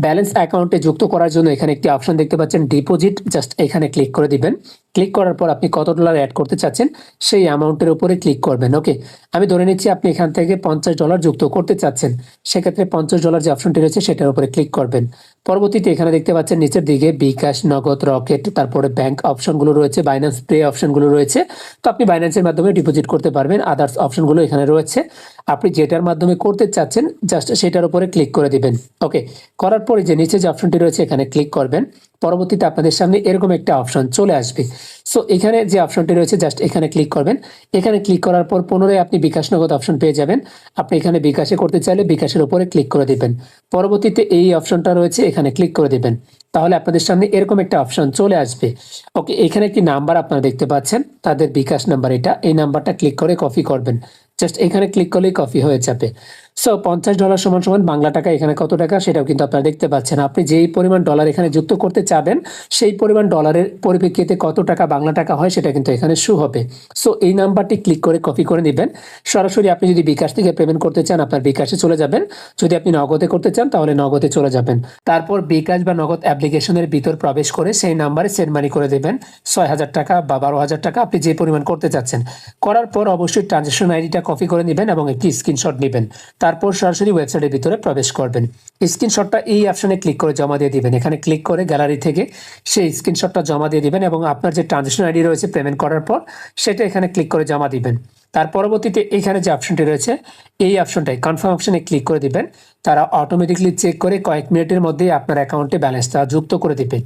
Balance অ্যাকাউন্টে যুক্ত করার জন্য এখানে একটি অপশন দেখতে পাচ্ছেন ডিপোজিট, জাস্ট এখানে ক্লিক করে দিবেন। ক্লিক করার পর আপনি কত ডলার অ্যাড করতে চাচ্ছেন সেই অ্যামাউন্টের উপরে ক্লিক করবেন। ওকে, আমি ধরে নিচ্ছি আপনি এখান থেকে $50 যুক্ত করতে চাচ্ছেন, সেক্ষেত্রে $50 যে অপশনটি রয়েছে সেটার উপরে ক্লিক করবেন। পরবর্তীতে এখানে দেখতে পাচ্ছেন নিচের দিকে বিকাশ, নগদ, রকেট, তারপরে ব্যাংক অপশনগুলো রয়েছে, বাইন্যান্স পে অপশনগুলো রয়েছে। তো আপনি বাইন্যান্সের মাধ্যমে ডিপোজিট করতে পারবেন। আদার্স অপশনগুলো এখানে রয়েছে, আপনি যেটার মাধ্যমে করতে চাচ্ছেন জাস্ট সেটার উপরে ক্লিক করে দিবেন। ওকে, করার পরে যে নিচে যে অপশনটি রয়েছে এখানে ক্লিক করবেন। পরবর্তীতে আপনাদের সামনে এরকম একটা অপশন চলে আসবে। সো এখানে যে অপশনটি রয়েছে জাস্ট এখানে ক্লিক করবেন। এখানে ক্লিক করার পর পুনরায় আপনি বিকাশ, নগদ অপশন পেয়ে যাবেন। আপনি এখানে বিকাশে করতে চাইলে বিকাশের উপরে ক্লিক করে দিবেন। পরবর্তীতে এই অপশনটা রয়েছে এখানে ক্লিক করে দিবেন। তাহলে আপনাদের সামনে এরকম একটা অপশন চলে আসবে। ওকে, এখানে একটি নাম্বার আপনারা দেখতে পাচ্ছেন, তাদের বিকাশ নাম্বার এটা। এই নাম্বারটা ক্লিক করে কপি করবেন। জাস্ট এখানে ক্লিক করলেই কপি হয়ে যাবে। সো $50 সমান সমান বাংলা টাকা এখানে কত টাকা সেটাও কিন্তু আপনারা দেখতে পাচ্ছেন। আপনি যেই পরিমাণ ডলার এখানে যুক্ত করতে চাবেন সেই পরিমাণ ডলারের পরিপ্রেক্ষিতে কত টাকা বাংলা টাকা হয় সেটা কিন্তু এখানে শো হবে। সো এই নাম্বারটি ক্লিক করে কপি করে নেবেন। সরাসরি আপনি যদি বিকাশ থেকে পেমেন্ট করতে চান আপনার বিকাশে চলে যাবেন, যদি আপনি নগদে করতে চান তাহলে নগদে চলে যাবেন। তারপর বিকাশ বা নগদ অ্যাপ্লিকেশনের ভিতর প্রবেশ করে সেই নাম্বারে সেন্ড মানি করে দেবেন 6,000 টাকা বা 12,000 টাকা, আপনি যে পরিমাণ করতে চাচ্ছেন। করার পর অবশ্যই ট্রানজ্যাকশন আইডিটা কপি করে নেবেন এবং একটি স্ক্রিনশট নেবেন। তারপর সরাসরি ওয়েবসাইটের ভিতরে প্রবেশ করবেন। স্ক্রিনশটটা এই অপশনে ক্লিক করে জমা দিয়ে দিবেন। এখানে ক্লিক করে গ্যালারি থেকে সেই স্ক্রিনশটটা জমা দিয়ে দিবেন এবং আপনার যে ট্রানজ্যাকশন আইডি রয়েছে পেমেন্ট করার পর সেটা এখানে ক্লিক করে জমা দিবেন। তার পরবর্তীতে এখানে যে অপশনটি রয়েছে এই অপশনটাই কনফার্ম অপশনে ক্লিক করে দিবেন। তারা অটোমেটিকলি চেক করে কয়েক মিনিটের মধ্যেই আপনার অ্যাকাউন্টে ব্যালেন্সটা যুক্ত করে দিবে।